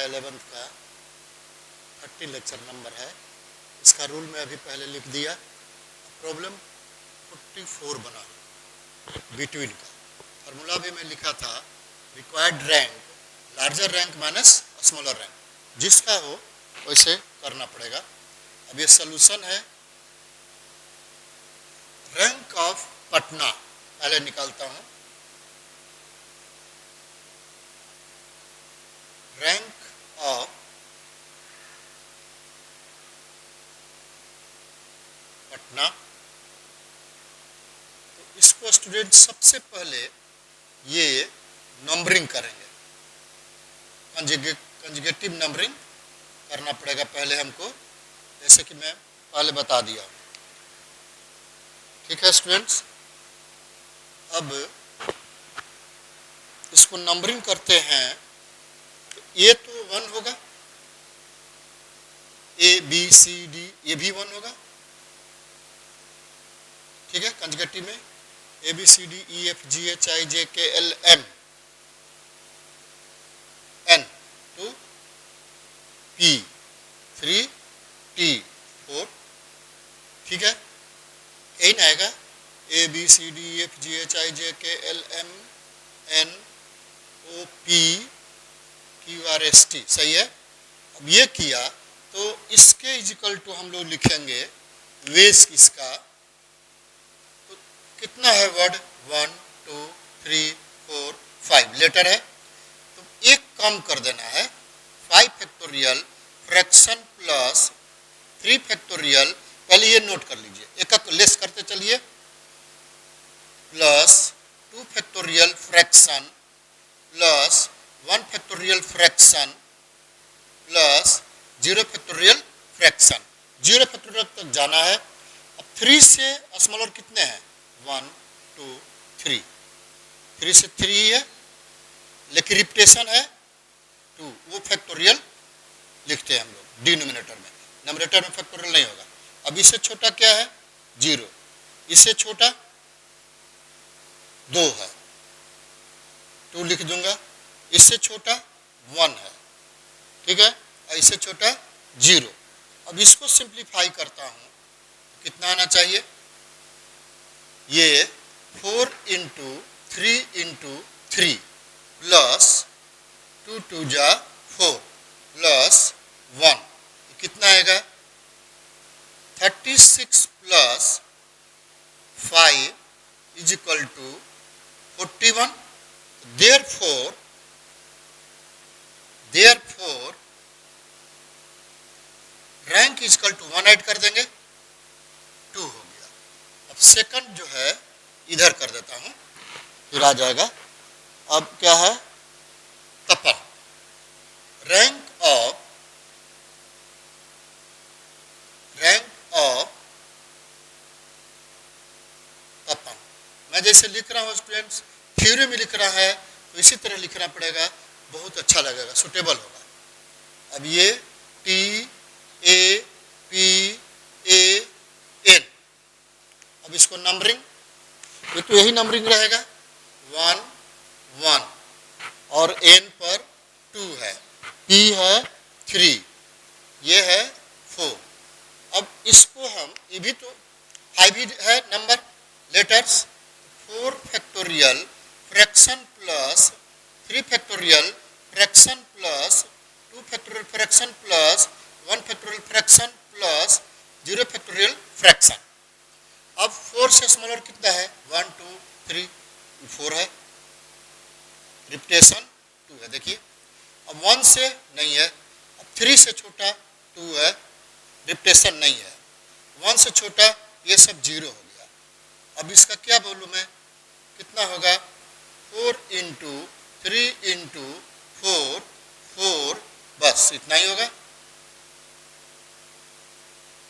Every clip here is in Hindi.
11th का 30 लेक्चर नंबर है। इसका रूल मैं अभी पहले लिख दिया। प्रॉब्लम 44 बना बिटवीन का फार्मूला भी मैं लिखा था, required rank larger rank minus smaller rank, जिसका हो वैसे करना पड़ेगा। अब ये सोल्यूशन है। रैंक ऑफ पटना पहले निकालता हूं। रैंक ऑफ पटना, तो इसको स्टूडेंट सबसे पहले ये नंबरिंग करेंगे, कंजुगेटिव नंबरिंग करना पड़ेगा पहले हमको, जैसे कि मैं पहले बता दिया। ठीक है स्टूडेंट्स, अब इसको नंबरिंग करते हैं। तो ये तो 1 होगा, ए बी सी डी ये भी 1 होगा। ठीक है, कंजुगेटिव में A B C D E F G H I J K L M N 2 P 3 T 4। ठीक है, एन आएगा A B C D E F G H I J K L M N O P Q R S T. सही है। अब ये किया तो इसके इजिकल टू हम लोग लिखेंगे वेस इसका, तो कितना है वर्ड 1 2 3 4 5 लेटर है, तो एक कम कर देना है 5 फैक्टोरियल फ्रैक्शन प्लस 3 फैक्टोरियल। पहले ये नोट कर लीजिए, एक एक लेस करते चलिए, plus 2 factorial fraction plus 1 factorial fraction plus 0 factorial fraction. 0 factorial तक जाना है। अब 3 से स्मॉलर कितने हैं 1 2 3, 3 से 3 ही है, लेकिन रिपीटेशन है 2, वो फैक्टोरियल लिखते हैं हम लोग डिनोमिनेटर में, नंबरेटर में फैक्टोरियल नहीं होगा। अब इससे छोटा क्या है 0, इससे छोटा 2 है, 2 लिख दूंगा। इससे छोटा 1 है, ठीक है, इससे छोटा 0। अब इसको सिंप्लीफाई करता हूं, कितना आना चाहिए, ये 4 इंटू 3 इंटू 3 प्लस 2 2 जा 4 प्लस 1, कितना आएगा 36 plus 5 is equal to 41। Therefore rank is equal to 1 add कर देंगे 2 हो गया। अब सेकंड जो है इधर कर देता हूं, फिर आ जाएगा। अब क्या है तपन, रैंक ऑफ तपन। मैं जैसे लिख रहा हूं स्टूडेंट्स, थ्योरी में लिख रहा है तो इसी तरह लिखना पड़ेगा, बहुत अच्छा लगेगा, सुटेबल होगा। अब ये T A P A N, अब इसको नंबरिंग, ये तो यही नंबरिंग रहेगा 1 1 और एन पर 2 है, पी है 3, ये है 4। अब इसको हम, ये भी तो 5 ही है number letters, 4 factorial fraction plus 3 factorial fraction plus 2 factorial fraction plus 1 factorial fraction plus 0 factorial fraction. अब 4 से स्मॉलर कितना है 1 2 3 4 है, रिपीटेशन 2 है। देखिए अब 1 से नहीं है, अब 3 से छोटा 2 है, रिपीटेशन नहीं है, 1 से छोटा ये सब 0 हो गया। अब इसका क्या वॉल्यूम है, कितना होगा 4 इंटू 3 इंटू 4 4, बस इतना ही होगा।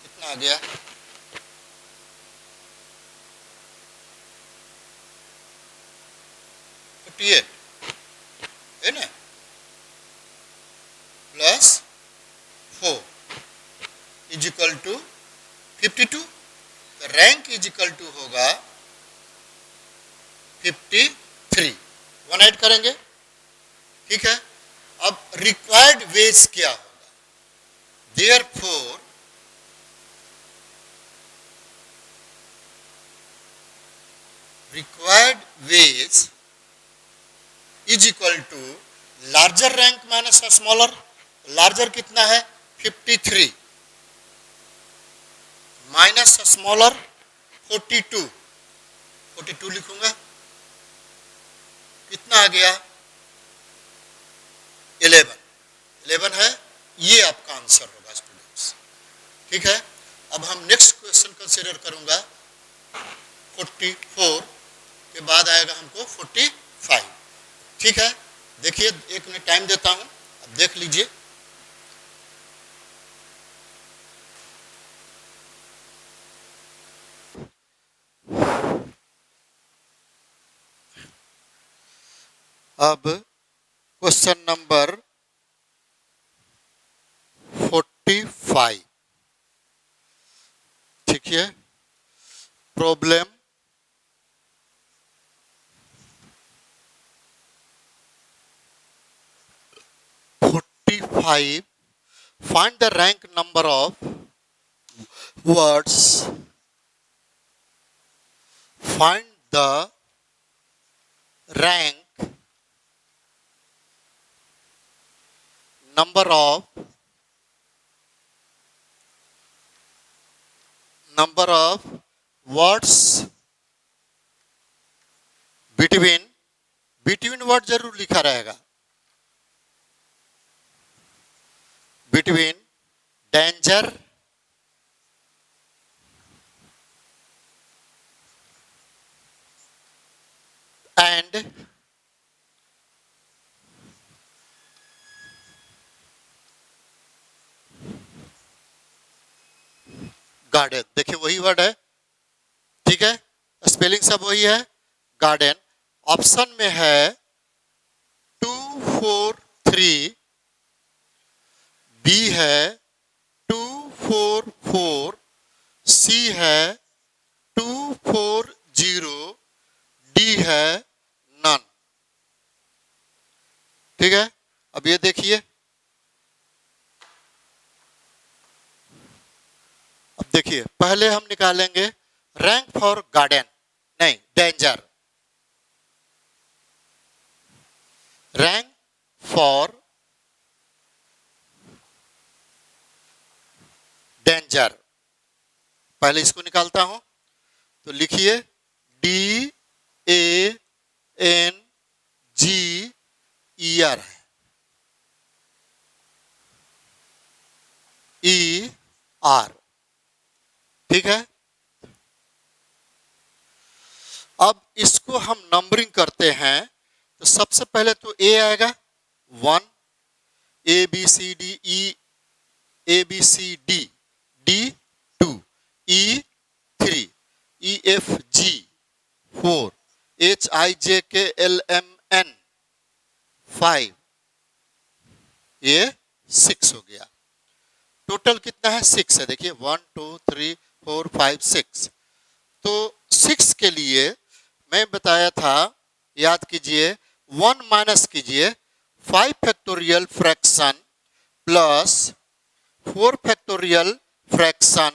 कितना आ गया 48 है ना, plus 4 is equal to 52। Rank is equal to होगा 53, 1 ऐड करेंगे। ठीक है, अब रिक्वायर्ड वेज क्या होगा? Therefore required wage is equal to larger rank minus smaller. Larger कितना है? 53 माइनस स्मॉलर 42 लिखूंगा, कितना आ गया? 11 है। ये आपका आंसर होगा स्टूडेंट्स। ठीक है, अब हम नेक्स्ट क्वेश्चन कंसीडर करूंगा 44 के बाद आएगा हमको 45। ठीक है, देखिए 1 मिनट टाइम देता हूं, अब देख लीजिए। अब क्वेश्चन नंबर 45, ठीक है। Problem find the rank number of words. Find the rank number of words between word जरूर लिखा रहेगा। between danger and garden. देखिए वही वर्ड है, ठीक है, स्पेलिंग सब वही है, गार्डन। ऑप्शन में है 2, 4, 3, बी है 2, 4, 4, सी है 2, 4, 0, डी है नन। ठीक है, अब ये देखिए, अब देखिए पहले हम निकालेंगे रैंक फॉर गार्डन, नहीं डेंजर। रैंक फॉर डेंजर, पहले इसको निकालता हूं, तो लिखिए DANGER ER। ठीक है, अब इसको हम नंबरिंग करते हैं, तो सबसे पहले तो ए आएगा 1, ABCD D 2, E 3, EFG 4, HIJKLMN 5, ये 6 हो गया। टोटल कितना है? 6 है। देखिए 1, 2, 3, 4, 5, 6। तो 6 के लिए मैं बताया था, याद कीजिए, 1 माइनस कीजिए 5 factorial fraction plus 4 factorial fraction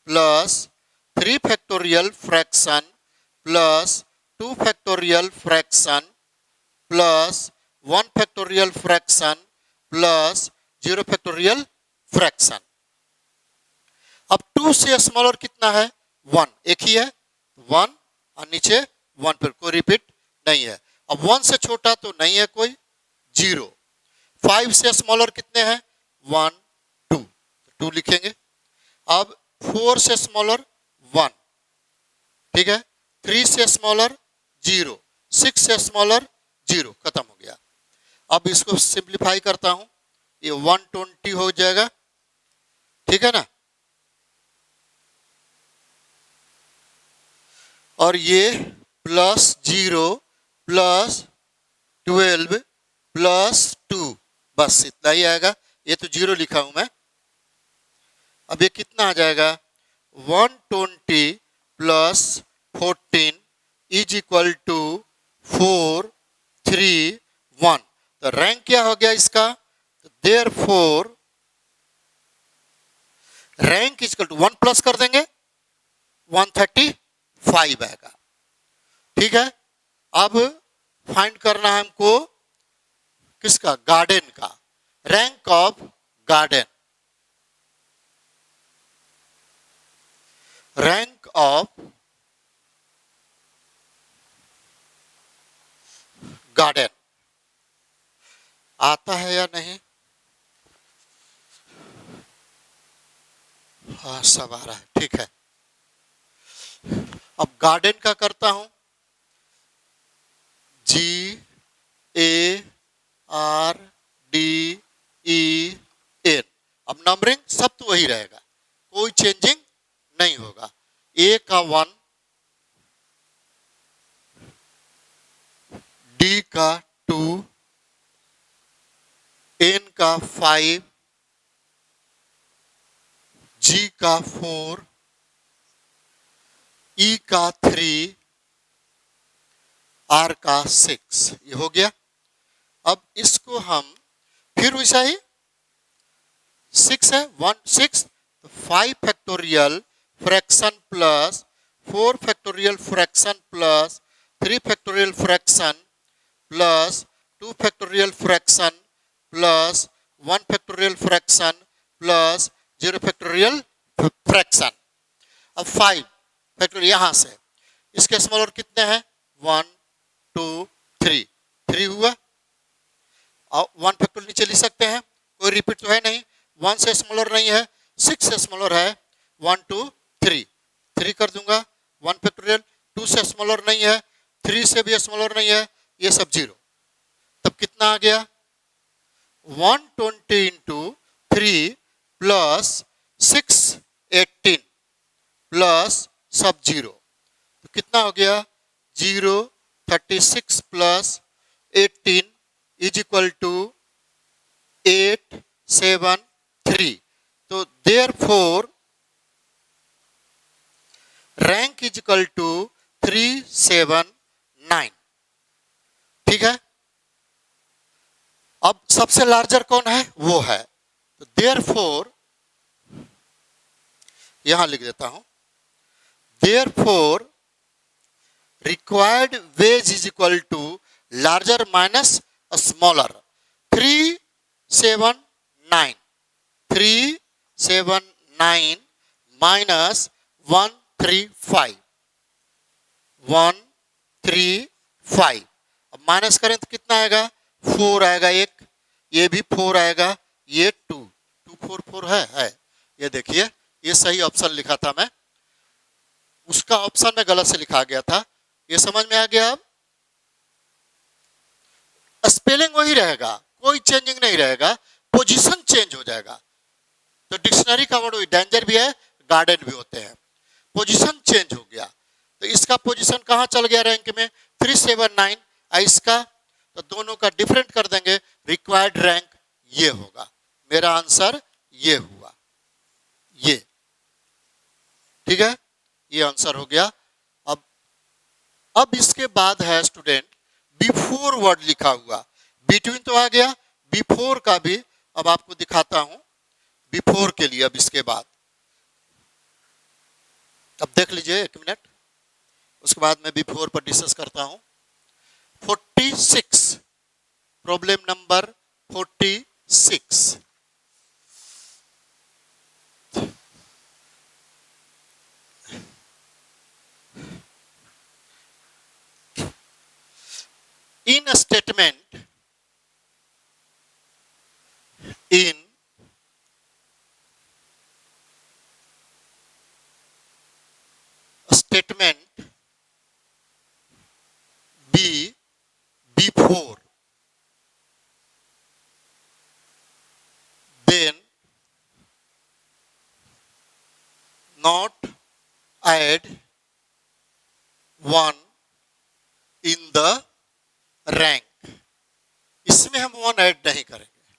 plus 3 factorial fraction plus 2 factorial fraction plus 1 factorial fraction plus 0 factorial fraction. अब 2 से स्मॉलर कितना है? 1, एक ही है 1, और नीचे 1 पर कोई रिपीट नहीं है। अब 1 से छोटा तो नहीं है कोई, 0। 5 से स्मॉलर कितने हैं? 1, 2, 2 लिखेंगे। अब 4 से स्मॉलर 1, ठीक है, 3 से स्मॉलर 0, 6 से स्मॉलर 0, खत्म हो गया। अब इसको सिंप्लीफाई करता हूं, ये 120 हो जाएगा, ठीक है ना। और ये प्लस 0 प्लस 12 प्लस 2, बस इतना ही आएगा। ये तो 0 लिखा हूं मैं। अब ये कितना आ जाएगा? 120 प्लस 14 इज इक्वल टू 4, 3, 1। तो रैंक क्या हो गया इसका, तो therefore rank is equal to 1 plus कर देंगे 135 आएगा। ठीक है, अब फाइंड करना है हमको किसका, गार्डन का, rank of garden, rank of garden आता है या नहीं, हाँ सब आ रहा है, ठीक है। अब गार्डन का करता हूं, GARDEN, अब नंबरिंग सब तो वही रहेगा, कोई चेंजिंग नहीं होगा। A का 1, D का 2, N का 5, G का 4, E का 3, R का 6, ये हो गया। अब इसको हम फिर वैसा ही 6 है 1 6, तो 5 factorial fraction plus 4 factorial fraction plus 3 factorial fraction plus 2 factorial fraction plus 1 factorial fraction plus 0 factorial fraction. अब 5 फैक्टोरियल यहां से, इसके स्मॉलर कितने हैं, 1 2 3, 3 हुआ, और 1 फैक्टोरियल नीचे लिख सकते हैं, कोई रिपीट तो है नहीं, 1 से स्मॉलर नहीं है, 6 से स्मॉलर है, 1 2 3, 3 कर दूंगा, 1 फैक्टोरियल, 2 से स्मॉलर नहीं है, 3 से भी स्मॉलर नहीं है, ये सब 0, तब कितना आ गया, 120 इंटू 3 प्लस 6 18 प्लस सब 0, तो कितना हो गया, 0 36 प्लस 18 इज इक्वल टू 8 7 3, तो therefore rank is equal to 3 7 9। ठीक है, अब सबसे लार्जर कौन है, वो है, तो देयरफॉर यहां लिख देता हूं, therefore required wage is equal to larger minus smaller, 3 7 9, 3 7 9 minus 1 3 5, 1 3 5, अब माइनस करें तो कितना आएगा, 4 आएगा, एक ये भी 4 आएगा, ये 2 2 4 4 है, ये देखिए ये सही ऑप्शन लिखा था मैं, उसका ऑप्शन में गलत से लिखा गया था, ये समझ में आ गया। अब स्पेलिंग वही रहेगा, कोई चेंजिंग नहीं रहेगा, पोजीशन चेंज हो जाएगा, तो डिक्शनरी का वर्ड डेंजर भी है, गार्डन भी होते हैं, पोजीशन चेंज हो गया, तो इसका पोजीशन कहां चल गया रैंक में, 3 7 9, इसका तो दोनों का डिफरेंट कर देंगे, रिक्वायर्ड रैंक ये होगा, मेरा आंसर ये हुआ, ये ठीक है, ये आंसर हो गया। अब इसके बाद है स्टूडेंट बिफोर वर्ड लिखा हुआ, बिटवीन तो आ गया, बिफोर का भी अब आपको दिखाता हूं, बिफोर के लिए अब इसके बाद, अब देख लीजिए 1 मिनट, उसके बाद मैं बिफोर पर डिस्कस करता हूं। 46, problem number 46, in a statement, in a statement B before, then not add 1 in the rank, इसमें हम 1 ऐड नहीं करेंगे,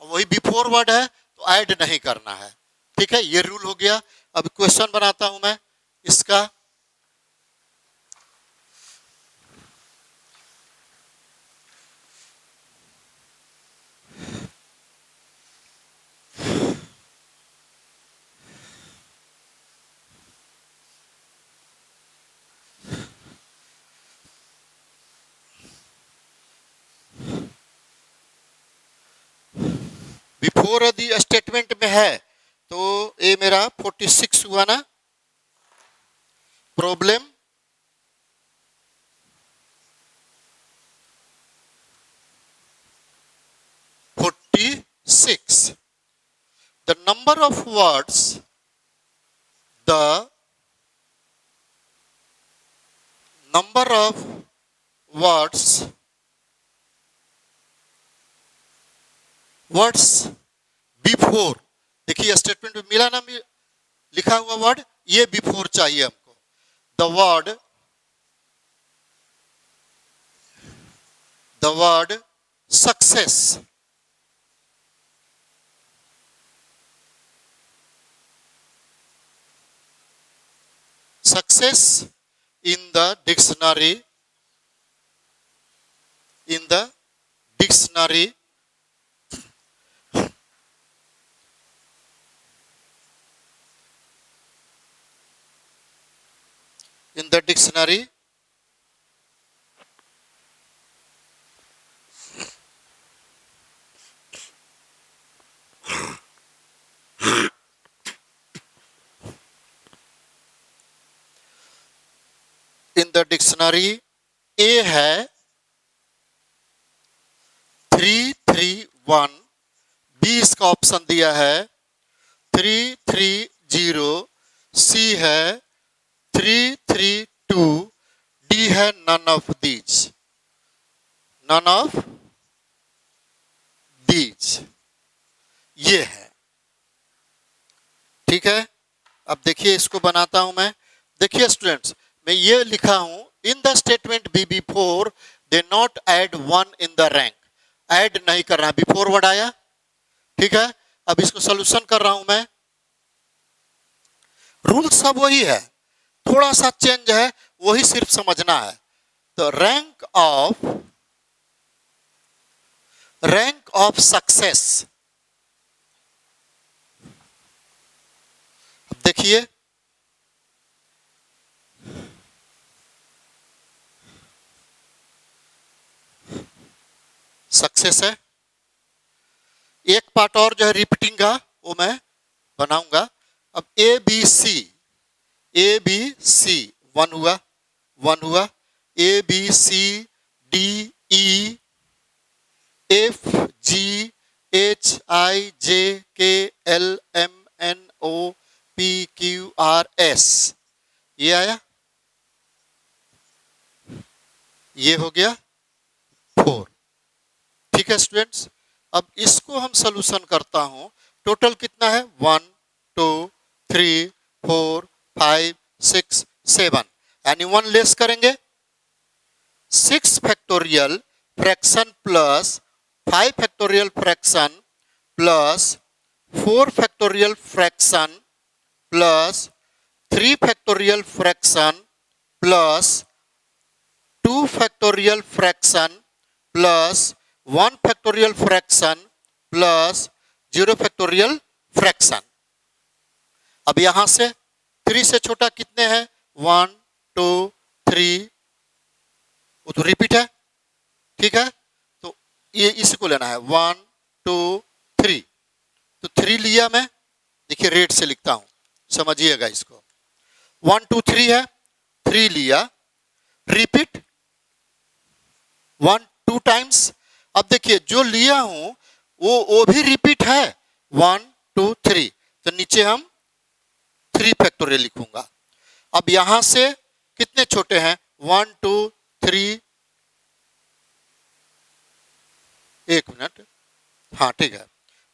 वही बिफोर वर्ड है तो ऐड नहीं करना है, ठीक है, ये रूल हो गया। अब क्वेश्चन बनाता हूं मैं इसका, बिफोर यदि स्टेटमेंट में है तो ये मेरा 46 हुआ ना। Problem 46, the number of words, the number of words before, देखिए स्टेटमेंट में मिला ना लिखा हुआ वर्ड, ये बिफोर चाहिए हमको। The word success, success in the dictionary, in the dictionary in the dictionary in the dictionary A है 331, B इसका ऑप्शन दिया है 330, C है 332, D है none of these, none of these, ये है। ठीक है, अब देखिए इसको बनाता हूं मैं। देखिए स्टूडेंट्स, मैं ये लिखा हूं in the statement B before they not add 1 in the rank, add नहीं कर रहा, बिफोर वर्ड आया। ठीक है, अब इसको सोल्यूशन कर रहा हूं मैं। रूल सब वही है, थोड़ा सा चेंज है, वही सिर्फ समझना है। तो रैंक ऑफ सक्सेस, देखिए सक्सेस है। एक पार्ट और जो है रिपीटिंग का वो मैं बनाऊंगा। अब ए बी सी 1 हुआ, A B C D E F G H I J K L M N O P Q R S, ये आया, ये हो गया 4। ठीक है स्टूडेंट्स, अब इसको हम सोल्यूशन करता हूं। टोटल कितना है 1 2 3 4 5 6 7, यानी 1 लेस करेंगे। 6 factorial fraction plus 5 factorial fraction plus 4 factorial fraction plus 3 factorial fraction plus 2 factorial fraction plus 1 factorial fraction plus 0 factorial fraction. अब यहां से 3 से छोटा कितने हैं 1 2 3, वो तो रिपीट है। ठीक है, तो ये इसको लेना है 1 2 3, तो 3 लिया मैं, देखिए रेड से लिखता हूं, समझिएगा इसको। 1 2 3 है, 3 लिया, रिपीट 1 2 टाइम्स। अब देखिए जो लिया हूं वो भी रिपीट है 1 2 3, तो नीचे हम 3 फैक्टोरियल लिखूंगा। अब यहां से कितने छोटे हैं 1 2 3, एक मिनट, हाँ ठीक है,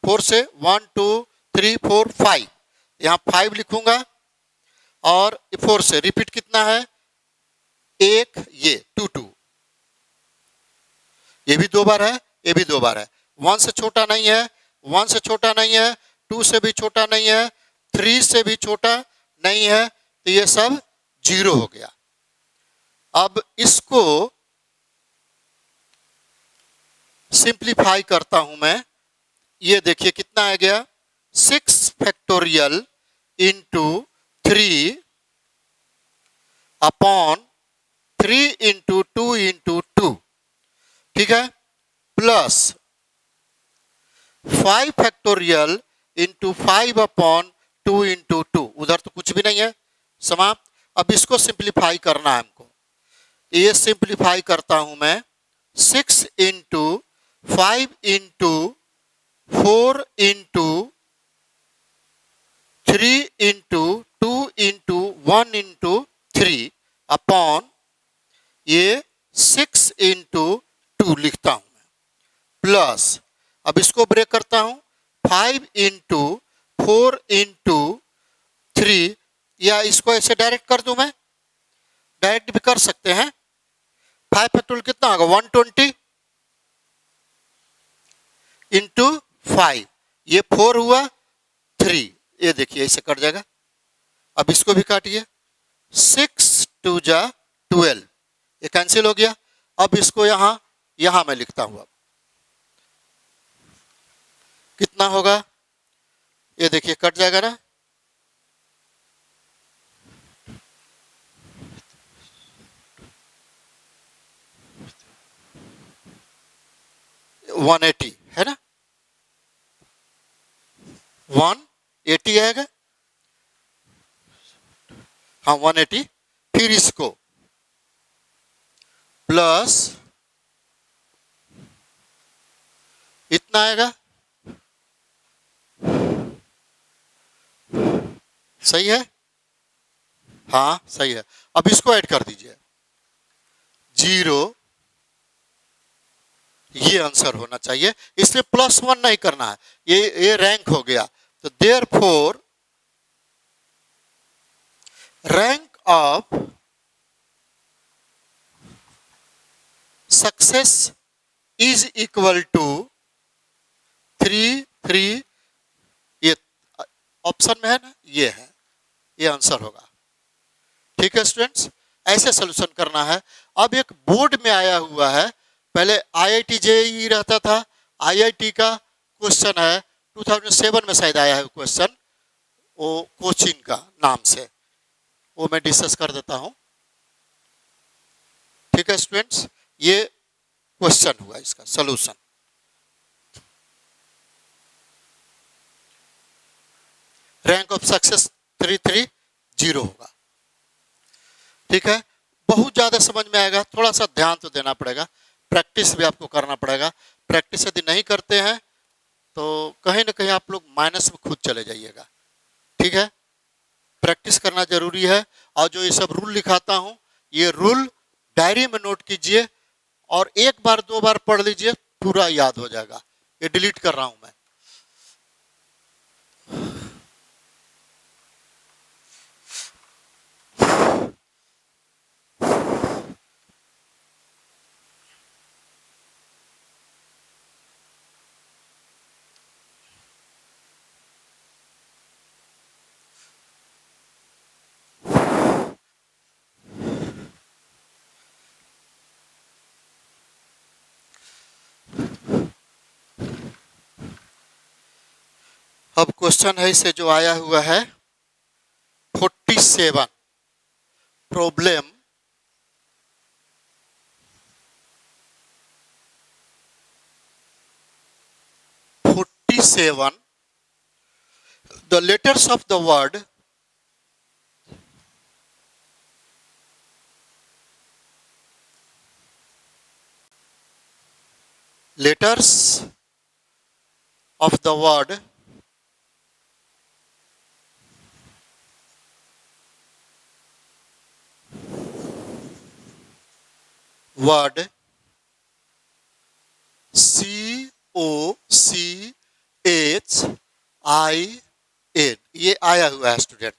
4 से 1 2 3 4 5, यहां 5 लिखूंगा। और 4 से रिपीट कितना है 1, ये 2 2, ये भी 2 बार है, ये भी 2 बार है। 1 से छोटा नहीं है, 1 से छोटा नहीं है, 2 से भी छोटा नहीं है, 3 से भी छोटा नहीं है, तो ये सब 0 हो गया। अब इसको सिंप्लीफाई करता हूं मैं, ये देखिए कितना आ गया 6 factorial into 3 upon 3 into 2 into 2, ठीक है, प्लस 5 फैक्टोरियल इंटू 5/2 इंटू 2, उधर तो कुछ भी नहीं है, समाप्त। अब इसको सिंप्लीफाई करना है हमको, ये सिंप्लीफाई करता हूं मैं 6 into 5 into 4 into 3 into 2 into 1 into 3 upon ये 6 इंटू 2 लिखता हूं मैं, प्लस अब इसको ब्रेक करता हूं 5 इंटू 4 इंटू 3, या इसको ऐसे डायरेक्ट कर दूं, मैं डायरेक्ट भी कर सकते हैं। 5 फैक्टोरियल कितना होगा 120 इंटू 5, ये 4 हुआ 3, ये देखिए ऐसे कट जाएगा। अब इसको भी काटिए, 6 2 जा 12, ये कैंसिल हो गया। अब इसको यहां मैं लिखता हूं, अब कितना होगा, ये देखिए कट जाएगा ना, वन 180 है ना, 180 आएगा, हाँ 180। फिर इसको प्लस इतना आएगा, सही है, हाँ सही है। अब इसको ऐड कर दीजिए 0, ये आंसर होना चाहिए, इसलिए +1 नहीं करना है, ये रैंक हो गया। तो therefore rank of success is equal to 3 3, ये ऑप्शन में है ना, ये है, ये आंसर होगा। ठीक है स्टूडेंट्स, ऐसे सॉल्यूशन करना है। अब एक बोर्ड में आया हुआ है, पहले IIT JEE रहता था, IIT का क्वेश्चन है, 2007 में शायद आया है क्वेश्चन, वो कोचिंग का नाम से, वो मैं डिस्कस कर देता हूं। ठीक है स्टूडेंट्स, ये क्वेश्चन हुआ, इसका सॉल्यूशन। रैंक ऑफ सक्सेस 330 होगा। ठीक है, बहुत ज्यादा समझ में आएगा, थोड़ा सा ध्यान तो देना पड़ेगा, प्रैक्टिस भी आपको करना पड़ेगा। प्रैक्टिस यदि नहीं करते हैं तो कहीं ना कहीं आप लोग माइनस में खुद चले जाइएगा। ठीक है, प्रैक्टिस करना जरूरी है। और जो ये सब रूल लिखाता हूं, ये रूल डायरी में नोट कीजिए, और एक बार 2 बार पढ़ लीजिए, पूरा याद हो जाएगा। ये डिलीट कर रहा हूं मैं। अब क्वेश्चन है इसे जो आया हुआ है 47, problem 47, the letters of the word word COCHIN, ये आया हुआ है student,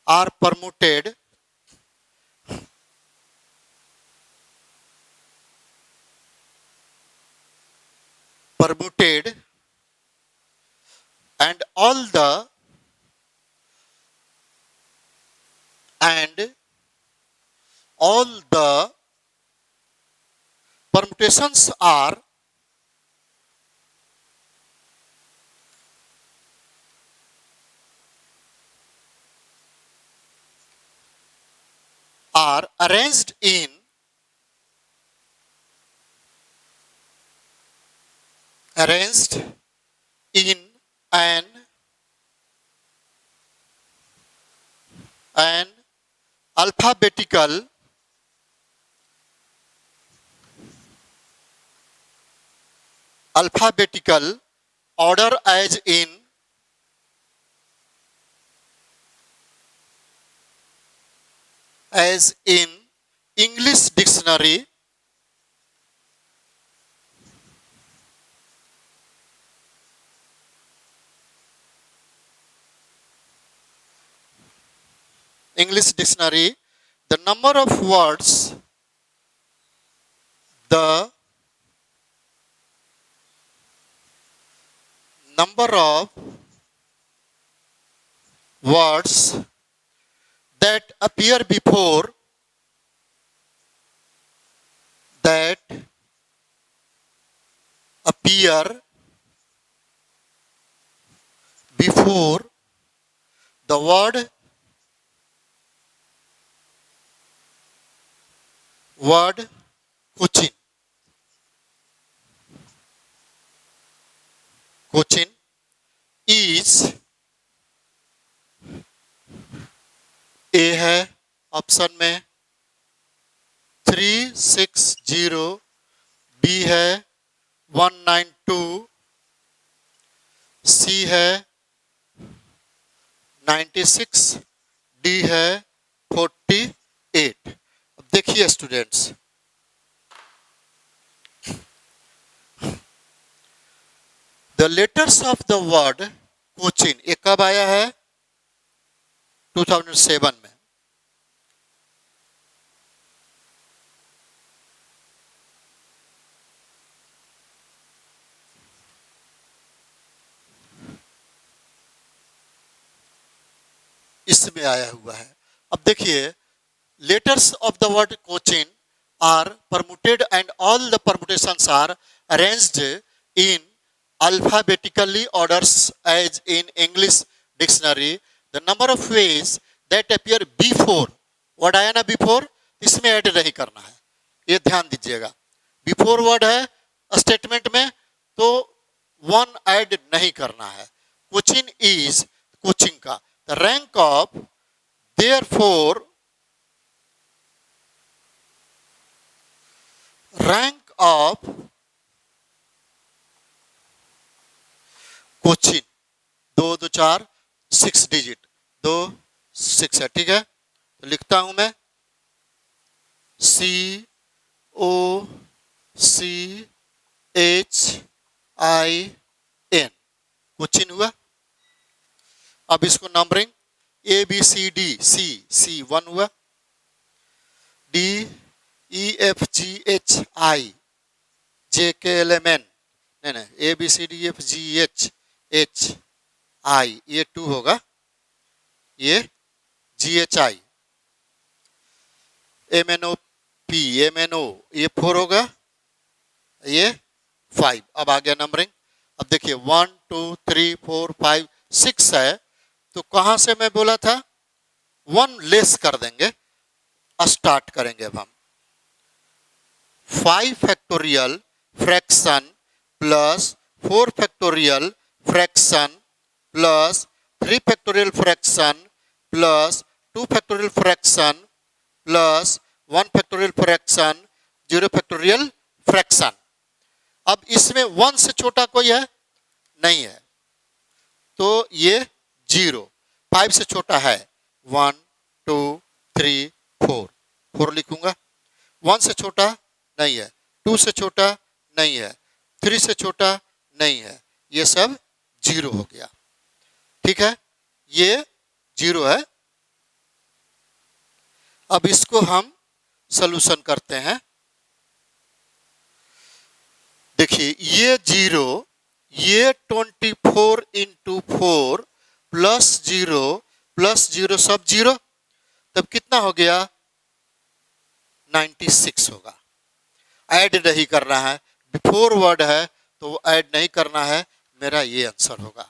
are permuted and all the permutations are arranged in in an alphabetical order as in English dictionary, the number of words, that appear before the word Cochin. Cochin is ए है ऑप्शन में 360, बी है 192, सी है 96, डी है 48। अब देखिए students, the letters of the word Cochin ये कब आया है? 2007 में। इसमें आया हुआ है। अब देखिए, letters of the word Cochin are permuted and all the permutations are arranged in alphabetically orders as in English dictionary. The number of ways that appear before, word आया ना बिफोर, इसमें ऐड नहीं करना है, ये ध्यान दीजिएगा। बिफोर वर्ड है स्टेटमेंट में तो वन ऐड नहीं करना है। कोचिन इज कोचिंग का the rank of, therefore rank of Cochin 2 2 4 6 digit 2 6 है, ठीक है। तो लिखता हूं मैं COCHIN। कोचिन हुआ। अब इसको नंबरिंग ABCD C 1 हुआ, DEFGHI JKLMN नहीं ABCDEFGH ये 2 होगा, ये GHI MNO ये 4 होगा, ये 5। अब आ गया नंबरिंग। अब देखिए 1 2 3 4 5 6 है, तो कहां से मैं बोला था 1 लेस कर देंगे, स्टार्ट करेंगे। अब हम 5 factorial fraction plus 4 factorial fraction plus 3 factorial fraction plus 2 factorial fraction plus 1 factorial fraction 0 factorial fraction. अब इसमें 1 से छोटा कोई है नहीं है, तो ये 0। 5 से छोटा है 1 2 3 4 लिखूंगा। 1 से छोटा नहीं है, 2 से छोटा नहीं है, 3 से छोटा नहीं है, ये सब 0 हो गया, ठीक है, ये 0 है। अब इसको हम सॉल्यूशन करते हैं। देखिए ये 0, ये 24 इंटू 4 प्लस 0 सब 0, तब कितना हो गया 96 होगा। ऐड नहीं करना है, बिफोर वर्ड है तो ऐड नहीं करना है, मेरा ये आंसर होगा।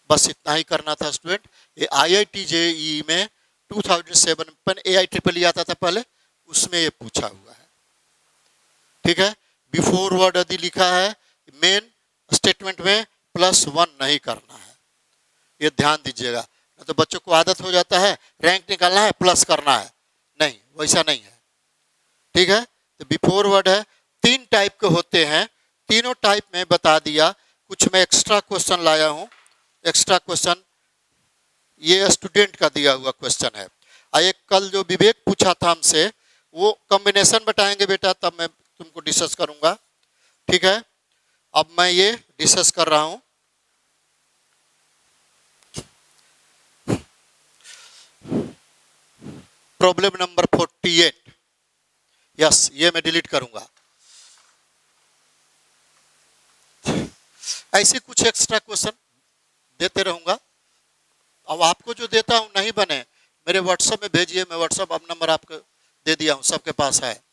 बस इतना ही करना था स्टूडेंट। ये IIT JEE में 2007 में AIEEE आता था पहले, उसमें ये पूछा हुआ है, ठीक है। बिफोर वर्ड यदि लिखा है मेन स्टेटमेंट में +1 नहीं करना है, ये ध्यान दीजिएगा। नहीं तो बच्चों को आदत हो जाता है रैंक निकालना है प्लस करना है, नहीं वैसा नहीं है, ठीक है। तो बिफोर वर्ड है, 3 टाइप के होते हैं, तीनों टाइप में बता दिया। कुछ मैं एक्स्ट्रा क्वेश्चन लाया हूँ, एक्स्ट्रा क्वेश्चन ये स्टूडेंट का दिया हुआ क्वेश्चन है। एक कल जो विवेक पूछा था हमसे वो कॉम्बिनेशन बताएंगे बेटा, तब मैं तुमको डिस्कस करूंगा, ठीक है। अब मैं ये डिस्कस कर रहा हूं। प्रॉब्लम नंबर 48, यस ये मैं डिलीट करूंगा। ऐसे कुछ एक्स्ट्रा क्वेश्चन देते रहूंगा। अब आपको जो देता हूं नहीं बने मेरे व्हाट्सएप में भेजिए, मैं व्हाट्सएप अब नंबर आपको दे दिया हूं, सबके पास है।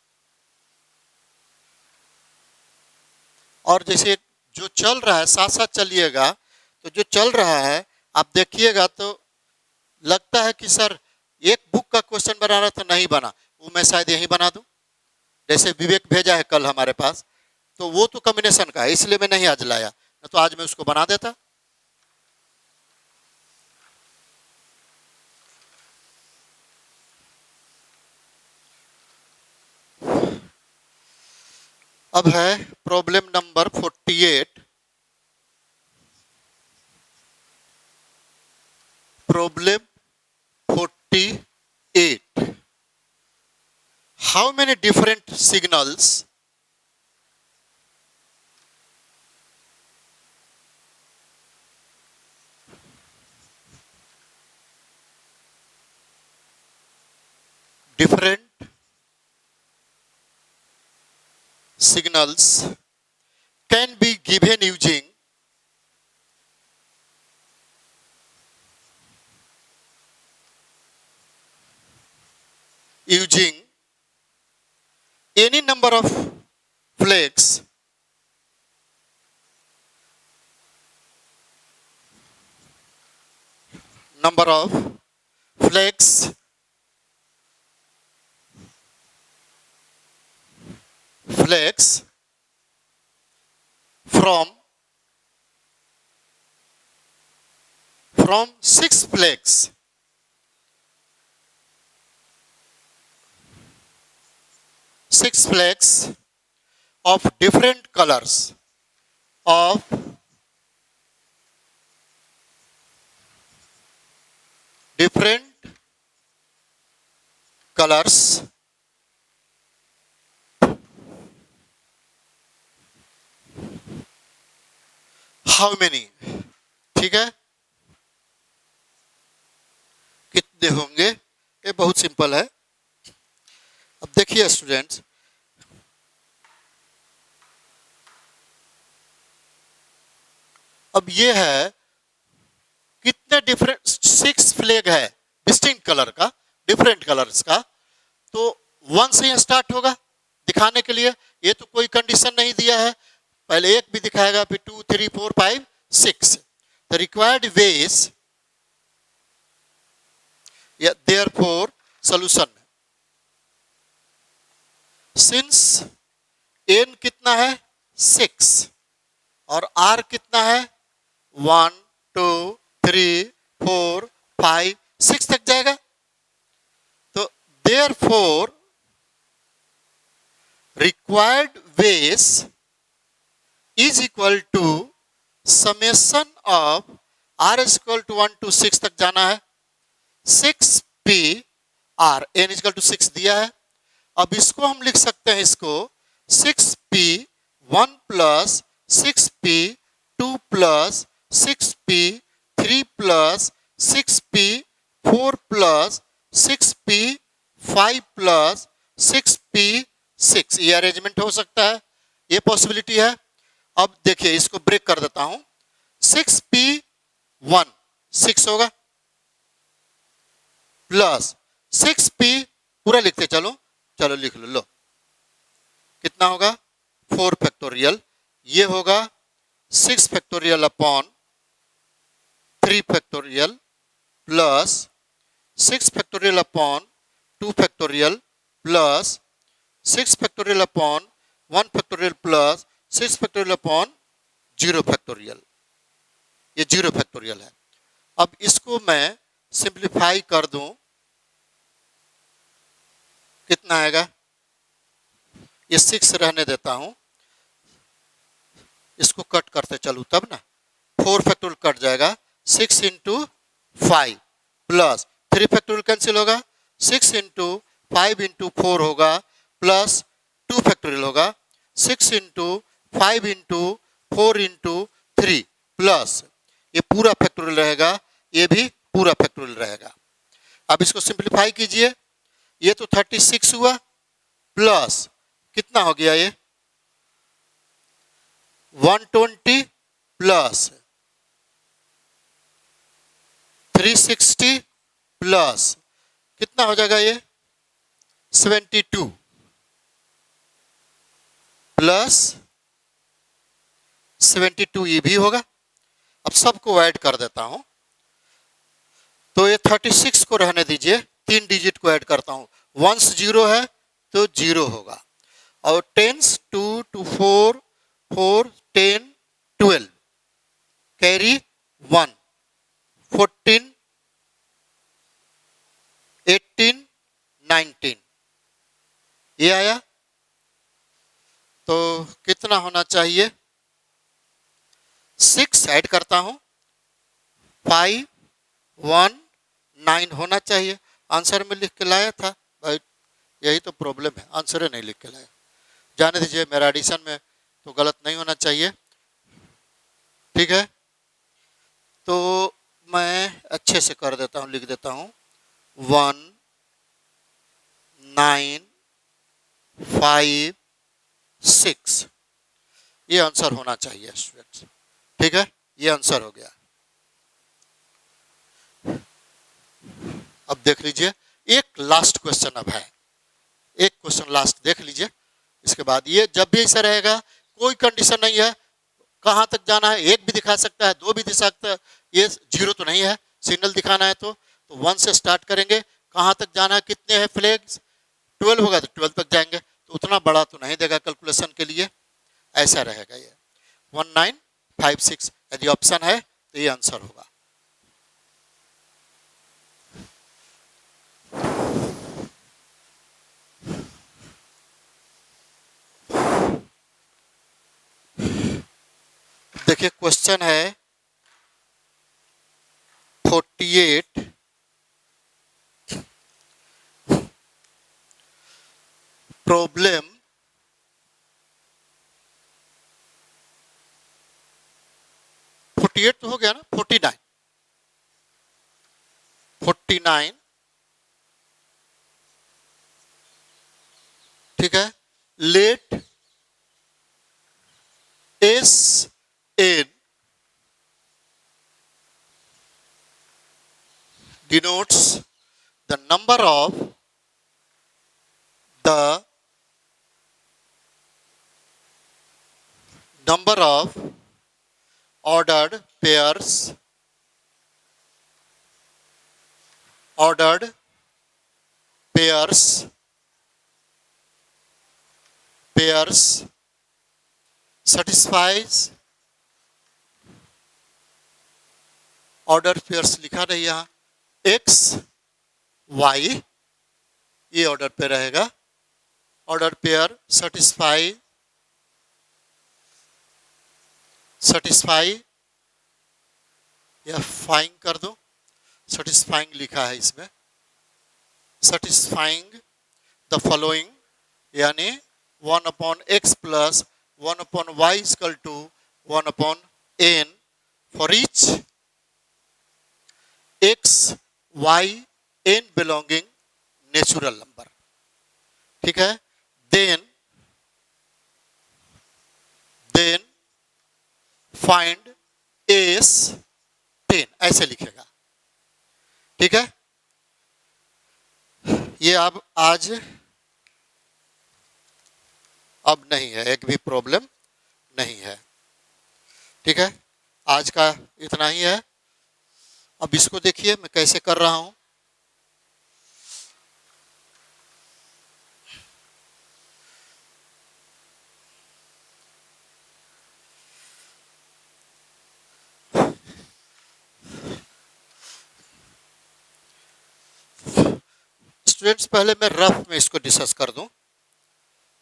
और जैसे जो चल रहा है साथ साथ चलिएगा, तो जो चल रहा है आप देखिएगा तो लगता है कि सर एक बुक का क्वेश्चन बना रहा था नहीं बना, वो मैं शायद यही बना दूं। जैसे विवेक भेजा है कल हमारे पास, तो वो तो कॉम्बिनेशन का है इसलिए मैं नहीं आज लाया, न तो आज मैं उसको बना देता। अब है problem number 48। Problem 48, how many different signals different signals can be given using any number of flags flags from 6 flags of different colors of different colors how many, ठीक है। कितने होंगे, ये बहुत सिंपल है। अब देखिए स्टूडेंट्स, अब ये है कितने डिफरेंट 6 फ्लैग है डिस्टिंक्ट कलर का, डिफरेंट कलर्स का, तो 1 से स्टार्ट होगा दिखाने के लिए। ये तो कोई कंडीशन नहीं दिया है, पहले 1 भी दिखाएगा फिर 2 3 4 5 6। द रिक्वायर्ड वेज या देयरफॉर सॉल्यूशन, सिंस n कितना है 6 और r कितना है 1 2 3 4 5 6 तक जाएगा, तो therefore required wage is equal to summation of r is equal to 1 to 6 तक जाना है, 6p r, n is equal to 6 दिया है। अब इसको हम लिख सकते हैं, इसको 6p 1 plus 6p 2 plus 6p 3 plus 6p 4 plus 6p 5 plus 6p 6, ये अरेंजमेंट हो सकता है, ये पॉसिबिलिटी है। अब देखिए इसको ब्रेक कर देता हूं, 6p 1 6 होगा प्लस 6p पूरा लिखते चलो, चलो लिख लो, कितना होगा 4 फैक्टोरियल, ये होगा 6 factorial upon 3 factorial plus 6 factorial upon 2 factorial plus 6 factorial upon 1 factorial plus 6 factorial upon 0 factorial. ये 0 फैक्टोरियल है। अब इसको मैं सिंप्लीफाई कर दूं, कितना आएगा, ये 6 रहने देता हूं, इसको कट करते चलूं तब ना, 4 फैक्टोरियल कट जाएगा, 6 इंटू 5 प्लस 3 फैक्टोरियल कैंसिल होगा, 6 इंटू 5 इंटू 4 होगा प्लस 2 फैक्टोरियल होगा, 6 इंटू 5 इंटू 4 इंटू 3 प्लस ये पूरा फैक्टोरियल रहेगा, ये भी पूरा फैक्टोरियल रहेगा। अब इसको सिंप्लीफाई कीजिए, ये तो 36 हुआ प्लस कितना हो गया, ये 120 प्लस 360 प्लस कितना हो जाएगा, ये 72 प्लस 72 ये भी होगा। अब सबको ऐड कर देता हूं, तो ये 36 को रहने दीजिए, 3 डिजिट को ऐड करता हूं, 1 0 है तो 0 होगा, और 10 2 2 4 4 10 12 कैरी 1 14 18 19 ये आया। तो कितना होना चाहिए, 6 ऐड करता हूं, 5 1 9 होना चाहिए। आंसर में लिख के लाया था भाई, यही तो प्रॉब्लम है, आंसर नहीं लिख के लाया। जाने दीजिए, मेरा एडिशन में तो गलत नहीं होना चाहिए, ठीक है। तो मैं अच्छे से कर देता हूं, लिख देता हूं 1 9 5 6, ये आंसर होना चाहिए स्टूडेंट्स, ठीक है, ये आंसर हो गया। अब देख लीजिए, एक लास्ट क्वेश्चन अब है, एक क्वेश्चन लास्ट देख लीजिए, इसके बाद ये जब भी ऐसा रहेगा, कोई कंडीशन नहीं है कहां तक जाना है, 1 भी दिखा सकता है, 2 भी दिखा सकता है, ये 0 तो नहीं है, सिग्नल दिखाना है तो 1 से स्टार्ट करेंगे, कहां तक जाना है, कितने हैं फ्लैग्स, 12 होगा तो 12 तक जाएंगे, तो उतना बड़ा तो नहीं देगा कैलकुलेशन के लिए, ऐसा रहेगा ये 1956, यदि ऑप्शन है तो ये आंसर होगा। देखिए क्वेश्चन है 48, प्रॉब्लम 48 तो हो गया ना, 49 ठीक है। Let S N denotes the number of ordered pairs satisfies, order pairs लिखा नहीं यहाँ, एक्स वाई ये ऑर्डर पे रहेगा, ऑर्डर पेयर सेटिस्फाई या फाइंग कर दो, सेटिस्फाइंग लिखा है इसमें, सेटिस्फाइंग द फॉलोइंग, यानी 1/x plus 1/y equal to 1/n for each x y n belonging natural number, ठीक है। देन फाइंड एस 10 ऐसे लिखेगा, ठीक है। ये अब नहीं है, एक भी प्रॉब्लम नहीं है, ठीक है। आज का इतना ही है। अब इसको देखिए मैं कैसे कर रहा हूं, स्टूडेंट्स पहले मैं रफ में इसको डिस्कस कर दूं।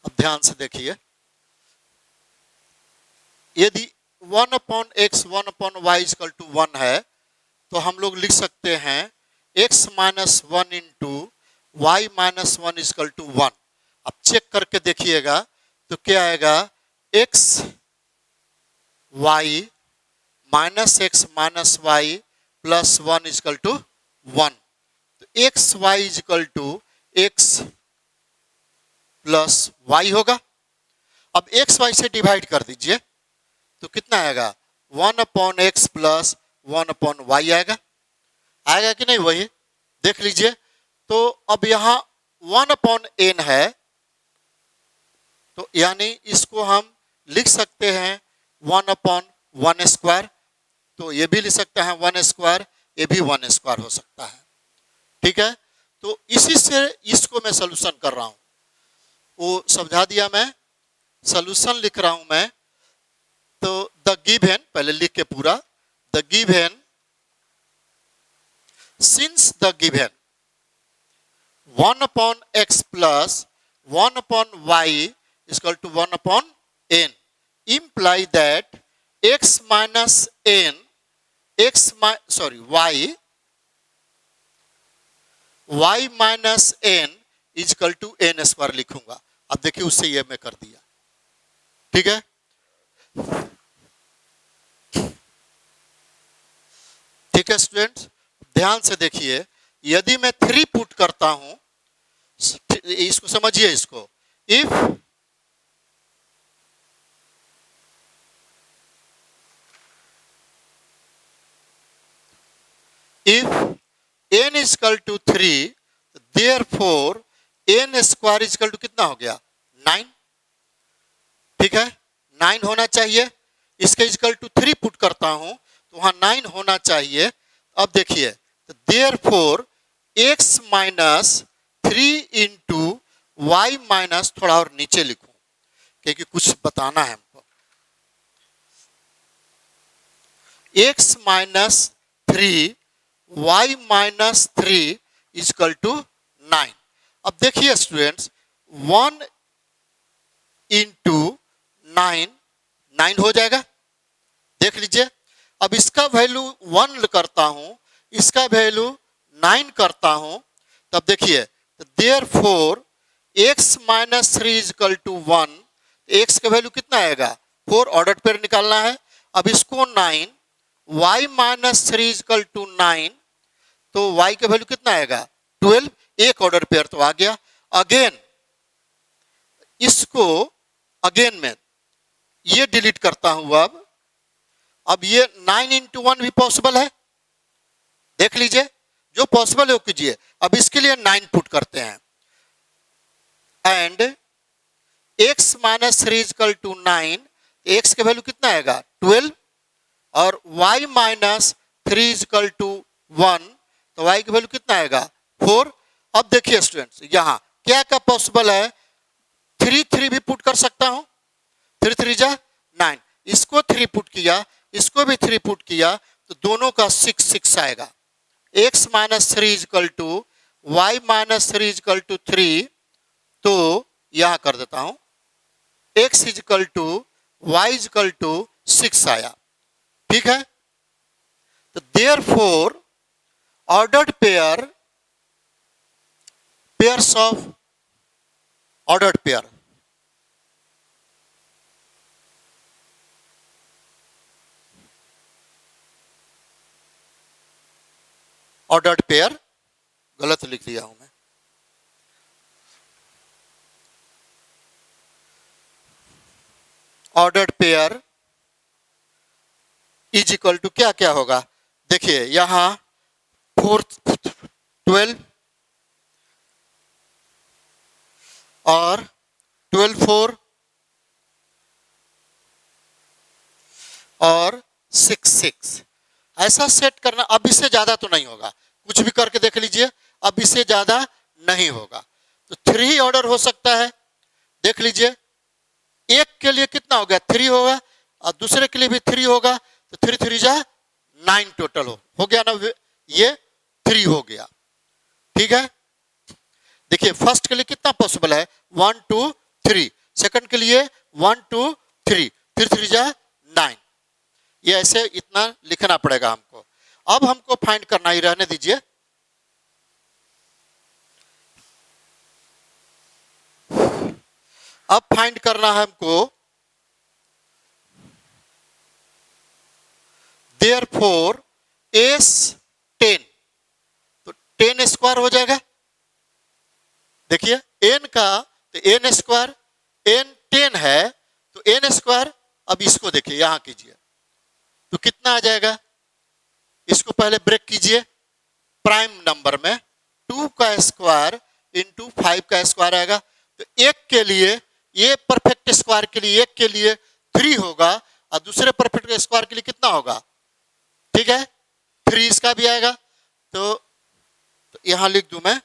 अब ध्यान से देखिए, यदि 1 upon X 1 upon Y equal to 1 है तो हम लोग लिख सकते हैं x minus 1 into Y minus 1 equal to 1। अब चेक करके देखिएगा तो क्या आएगा, x y minus X minus Y plus 1 equal to 1। तो X Y equal to X plus Y होगा। अब एक्स वाई से डिवाइड कर दीजिए तो कितना आएगा, 1 upon X plus 1 upon Y आएगा। आएगा कि नहीं, वही देख लीजिए। तो अब यहाँ 1 अपॉन एन है, तो यानी इसको हम लिख सकते हैं 1 अपॉन 1 स्क्वायर। तो ये भी लिख सकते हैं 1 स्क्वायर, ये भी 1 स्क्वायर हो सकता है। ठीक है, तो इसी से इसको मैं सॉल्यूशन कर रहा हूं, वो समझा दिया। मैं सॉल्यूशन लिख रहा हूं मैं। तो द गिवन, पहले लिख के पूरा, the given since the given 1 upon X plus 1 upon Y equal to 1 upon N imply that x minus n y minus n equal to N square लिखूंगा। अब देखिए उससे ये मैं कर दिया। ठीक है, ठीक है स्टूडेंट्स, ध्यान से देखिए। यदि मैं 3 पुट करता हूं, इसको समझिए, इसको if n is equal to 3, therefore n square is equal to कितना हो गया, 9। ठीक है, 9 होना चाहिए। इसके इक्वल टू 3 पुट करता हूं तो वहां 9 होना चाहिए। अब देखिए, therefore x minus 3 into Y minus, थोड़ा और नीचे लिखूं क्योंकि कुछ बताना है हमको, x minus 3 y minus 3 equal to 9। अब देखिए स्टूडेंट्स, 1 इंटू 9 9 हो जाएगा, देख लीजिए। अब इसका वैल्यू 1 करता हूं, इसका वैल्यू 9 करता हूं, तब देखिए, therefore x minus 3 equal to 1, x का वैल्यू कितना आएगा, 4, ऑर्डर पेयर निकालना है। अब इसको 9, y माइनस 3 इजकल टू 9, तो y का वैल्यू कितना आएगा, 12, एक ऑर्डर पेयर तो आ गया। अगेन इसको अगेन में ये डिलीट करता हूं। अब ये 9 इंटू 1 भी पॉसिबल है, देख लीजिए, जो पॉसिबल है वो कीजिए। अब इसके लिए 9 पुट करते हैं and x minus 3 equal to 9, x का वैल्यू कितना आएगा, 12, और y माइनस 3 इजकल टू 1, तो y की वैल्यू कितना आएगा, 4। अब देखिए स्टूडेंट्स, यहां क्या क्या पॉसिबल है, 3 3 भी पुट कर सकता हूं, 3 3 जा 9, इसको 3 पुट किया, इसको भी 3 पुट किया, तो दोनों का 6 6 आएगा। x minus 3 equal to Y minus 3 equal to 3, तो यहां कर देता हूं, x equal to Y equal to 6 आया। ठीक है, तो therefore ordered pairs of ordered pair, ordered pair गलत लिख दिया हूं मैं, ordered pair is equal to क्या क्या होगा, देखिए यहां 4 12 और 12 4 और 6 6, ऐसा सेट करना। अब इससे ज्यादा तो नहीं होगा, कुछ भी करके देख लीजिए, अब इससे ज्यादा नहीं होगा। तो 3 ऑर्डर हो सकता है, देख लीजिए, एक के लिए कितना हो गया, 3 होगा, और दूसरे के लिए भी 3 होगा, तो 3 3 जा 9 टोटल हो गया ना, ये 3 हो गया। ठीक है, देखिए फर्स्ट के लिए कितना पॉसिबल है, 1 2 3, सेकंड के लिए 1 2 3, 3 3 जा 9, ये ऐसे इतना लिखना पड़ेगा हमको। अब हमको फाइंड करना ही, रहने दीजिए, अब फाइंड करना है हमको देयरफॉर एस 10, तो 10 स्क्वायर हो जाएगा। देखिए n का तो n स्क्वायर, n 10 है तो n स्क्वायर, अब इसको देखिए यहां कीजिए तो कितना आ जाएगा, इसको पहले ब्रेक कीजिए, प्राइम नंबर में 2 का स्क्वायर इंटू 5 का स्क्वायर आएगा, तो एक के लिए, ये परफेक्ट स्क्वायर के लिए एक के लिए 3 होगा और दूसरे परफेक्ट स्क्वायर के लिए कितना होगा, ठीक है 3 इसका भी आएगा। तो यहां लिख दूं मैं,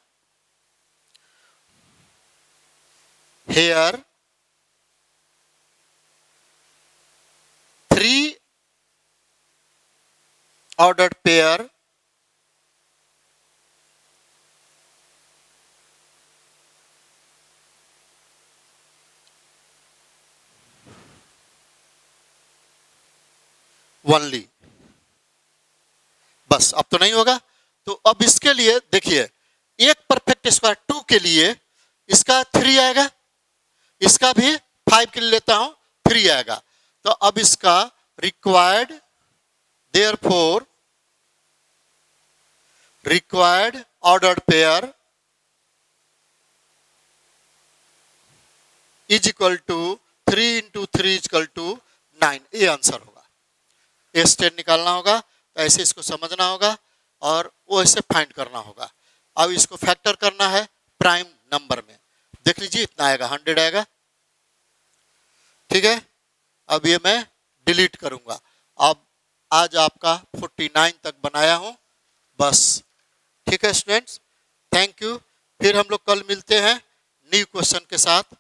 here 3 ordered pair only, बस अब तो नहीं होगा। तो अब इसके लिए देखिए, एक परफेक्ट स्क्वायर 2 के लिए इसका 3 आएगा, इसका भी 5 के लिए लेता हूं 3 आएगा, तो अब इसका required, therefore required ordered pair is equal to 3 into 3 is equal to 9, ये आंसर होगा। एस 10 निकालना होगा, तो ऐसे इसको समझना होगा और वो ऐसे फाइंड करना होगा। अब इसको फैक्टर करना है प्राइम नंबर में, देख लीजिए इतना आएगा, 100 आएगा, ठीक है। अब ये मैं डिलीट करूंगा। अब आज आपका 49 तक बनाया हूं, बस, ठीक है स्टूडेंट्स, थैंक यू। फिर हम लोग कल मिलते हैं न्यू क्वेश्चन के साथ।